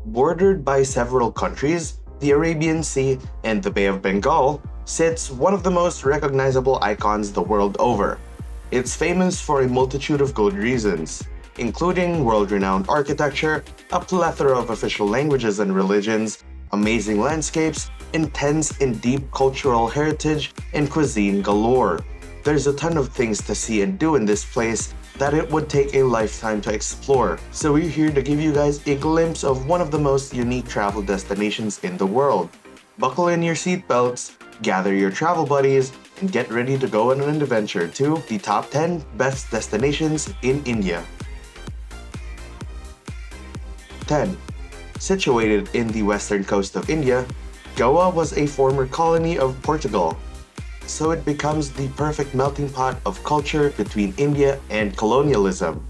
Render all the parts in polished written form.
Bordered by several countries, the Arabian Sea and the Bay of Bengal sits one of the most recognizable icons the world over. It's famous for a multitude of good reasons, including world-renowned architecture, a plethora of official languages and religions, amazing landscapes, intense and deep cultural heritage, and cuisine galore. There's a ton of things to see and do in this place that it would take a lifetime to explore. So we're here to give you guys a glimpse of one of the most unique travel destinations in the world. Buckle in your seatbelts, gather your travel buddies, and get ready to go on an adventure to the top 10 best destinations in India. 10. Situated in the western coast of India, Goa was a former colony of Portugal, so it becomes the perfect melting pot of culture between India and colonialism.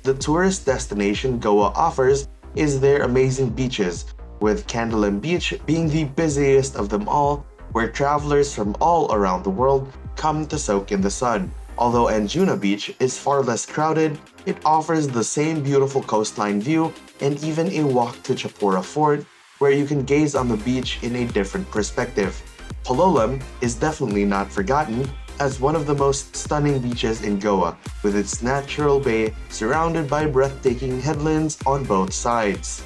The tourist destination Goa offers is their amazing beaches, with Candolim Beach being the busiest of them all, where travelers from all around the world come to soak in the sun. Although Anjuna Beach is far less crowded, it offers the same beautiful coastline view and even a walk to Chapora Fort, where you can gaze on the beach in a different perspective. Palolem is definitely not forgotten as one of the most stunning beaches in Goa, with its natural bay surrounded by breathtaking headlands on both sides.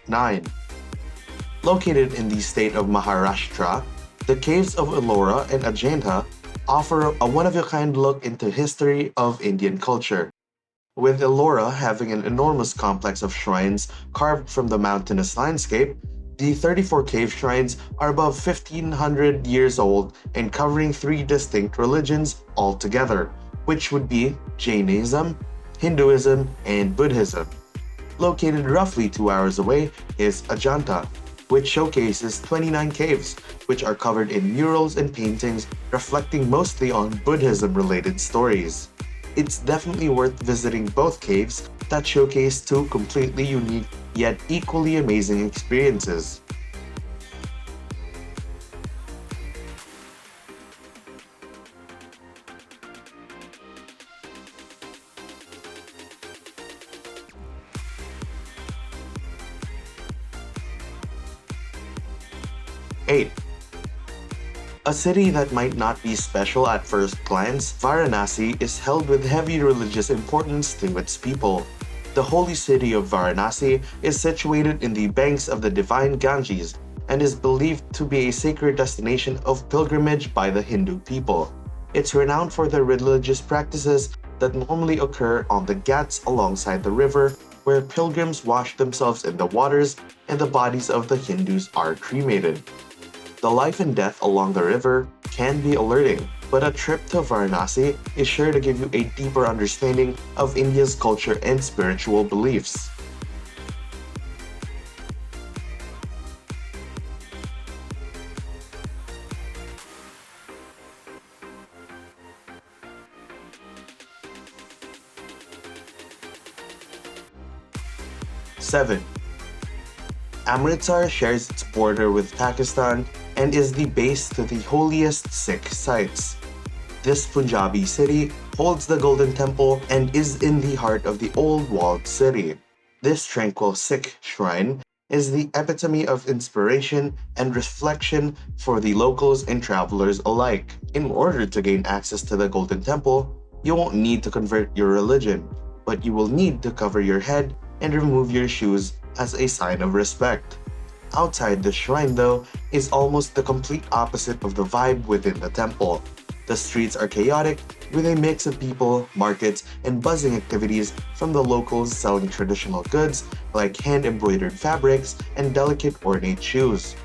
Nine. Located in the state of Maharashtra, the caves of Ellora and Ajanta offer a one-of-a-kind look into history of Indian culture. With Ellora having an enormous complex of shrines carved from the mountainous landscape, the 34 cave shrines are above 1500 years old and covering three distinct religions altogether, which would be Jainism, Hinduism, and Buddhism. Located roughly 2 hours away is Ajanta, which showcases 29 caves, which are covered in murals and paintings reflecting mostly on Buddhism-related stories. It's definitely worth visiting both caves that showcase two completely unique yet equally amazing experiences. Eight. A city that might not be special at first glance, Varanasi is held with heavy religious importance to its people. The holy city of Varanasi is situated in the banks of the divine Ganges and is believed to be a sacred destination of pilgrimage by the Hindu people. It's renowned for the religious practices that normally occur on the ghats alongside the river, where pilgrims wash themselves in the waters and the bodies of the Hindus are cremated. The life and death along the river can be alerting, but a trip to Varanasi is sure to give you a deeper understanding of India's culture and spiritual beliefs. Seven. Amritsar shares its border with Pakistan and is the base to the holiest Sikh sites. This Punjabi city holds the Golden Temple and is in the heart of the old walled city. This tranquil Sikh shrine is the epitome of inspiration and reflection for the locals and travelers alike. In order to gain access to the Golden Temple, you won't need to convert your religion, but you will need to cover your head and remove your shoes as a sign of respect. Outside the shrine, though, is almost the complete opposite of the vibe within the temple. The streets are chaotic, with a mix of people, markets, and buzzing activities from the locals selling traditional goods like hand-embroidered fabrics and delicate ornate shoes.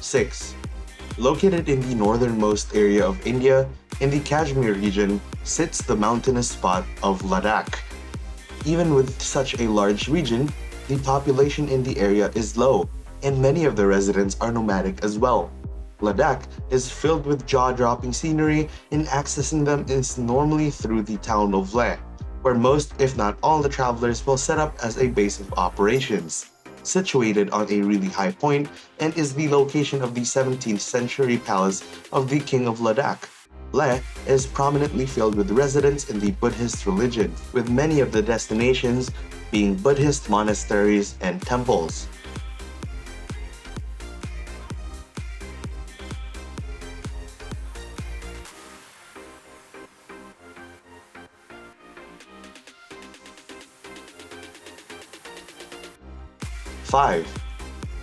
Six. Located in the northernmost area of India, In the Kashmir region sits the mountainous spot of Ladakh. Even with such a large region, the population in the area is low, and many of the residents are nomadic as well. Ladakh is filled with jaw-dropping scenery, and accessing them is normally through the town of Leh, where most, if not all, the travelers will set up as a base of operations. Situated on a really high point and is the location of the 17th century palace of the King of Ladakh. Leh is prominently filled with residents in the Buddhist religion, with many of the destinations being Buddhist monasteries and temples. 5.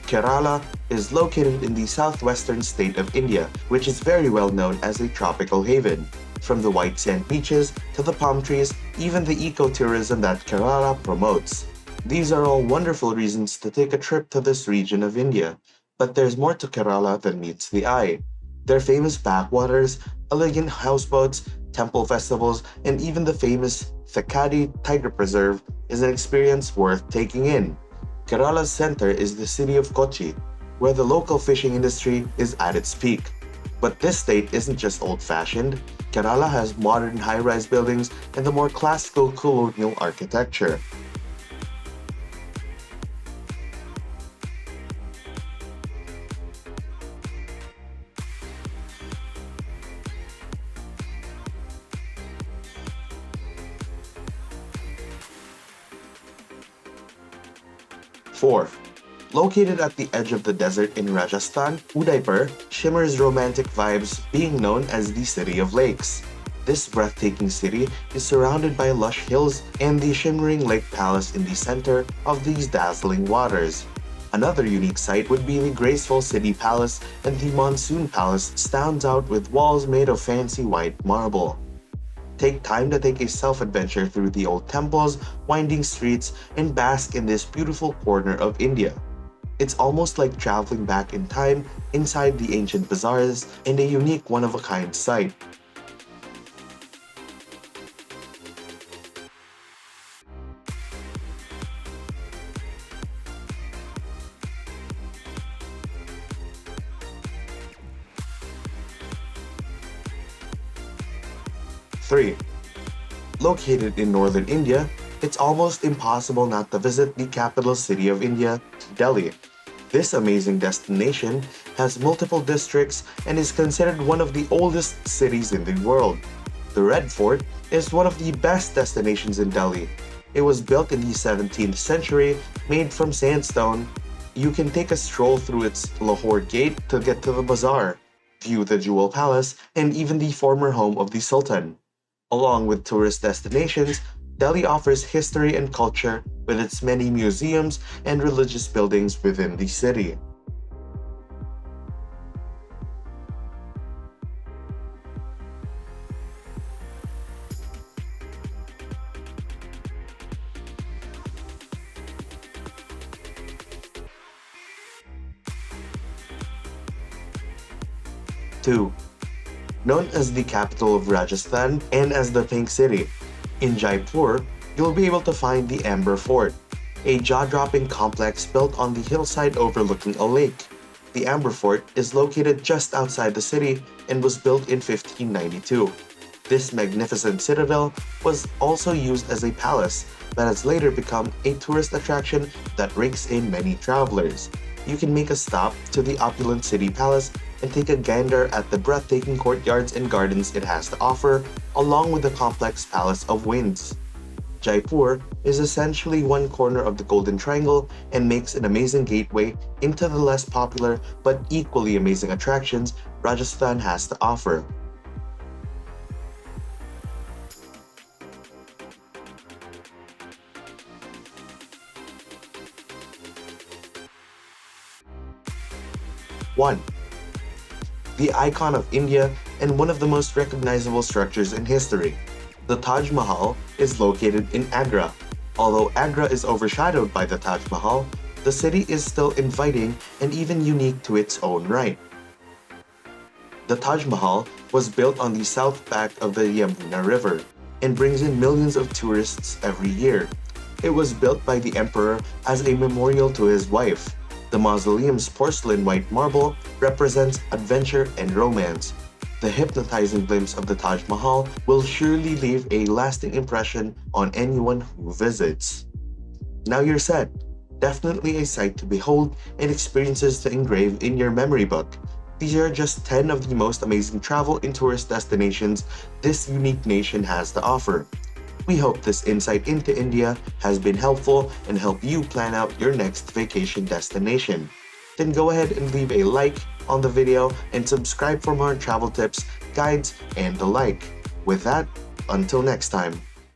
Kerala is located in the southwestern state of India, which is very well known as a tropical haven. From the white sand beaches to the palm trees, even the ecotourism that Kerala promotes. These are all wonderful reasons to take a trip to this region of India. But there's more to Kerala than meets the eye. Their famous backwaters, elegant houseboats, temple festivals, and even the famous Thekadi Tiger Preserve is an experience worth taking in. Kerala's center is the city of Kochi, where the local fishing industry is at its peak. But this state isn't just old-fashioned. Kerala has modern high-rise buildings and the more classical colonial architecture. Fourth, located at the edge of the desert in Rajasthan, Udaipur shimmers romantic vibes, being known as the City of Lakes. This breathtaking city is surrounded by lush hills and the shimmering lake palace in the center of these dazzling waters. Another unique sight would be the graceful city palace, and the monsoon palace stands out with walls made of fancy white marble. Take time to take a self-adventure through the old temples, winding streets, and bask in this beautiful corner of India. It's almost like traveling back in time inside the ancient bazaars, and a unique one-of-a-kind sight. Three, located in northern India, it's almost impossible not to visit the capital city of India, Delhi. This amazing destination has multiple districts and is considered one of the oldest cities in the world. The Red Fort is one of the best destinations in Delhi. It was built in the 17th century, made from sandstone. You can take a stroll through its Lahore Gate to get to the bazaar, view the Jewel Palace, and even the former home of the Sultan. Along with tourist destinations, Delhi offers history and culture with its many museums and religious buildings within the city. Two, known as the capital of Rajasthan and as the Pink City. In Jaipur, you'll be able to find the Amber Fort, a jaw-dropping complex built on the hillside overlooking a lake. The Amber Fort is located just outside the city and was built in 1592. This magnificent citadel was also used as a palace that has later become a tourist attraction that rakes in many travelers. You can make a stop to the opulent city palace and take a gander at the breathtaking courtyards and gardens it has to offer, along with the complex Palace of Winds. Jaipur is essentially one corner of the Golden Triangle and makes an amazing gateway into the less popular but equally amazing attractions Rajasthan has to offer. One, the icon of India and one of the most recognizable structures in history. The Taj Mahal is located in Agra. Although Agra is overshadowed by the Taj Mahal, the city is still inviting and even unique to its own right. The Taj Mahal was built on the south bank of the Yamuna River and brings in millions of tourists every year. It was built by the emperor as a memorial to his wife. The mausoleum's porcelain white marble represents adventure and romance. The hypnotizing glimpse of the Taj Mahal will surely leave a lasting impression on anyone who visits. Now you're set. Definitely a sight to behold and experiences to engrave in your memory book. These are just 10 of the most amazing travel and tourist destinations this unique nation has to offer. We hope this insight into India has been helpful and help you plan out your next vacation destination. Then go ahead and leave a like on the video and subscribe for more travel tips, guides, and the like. With that, until next time.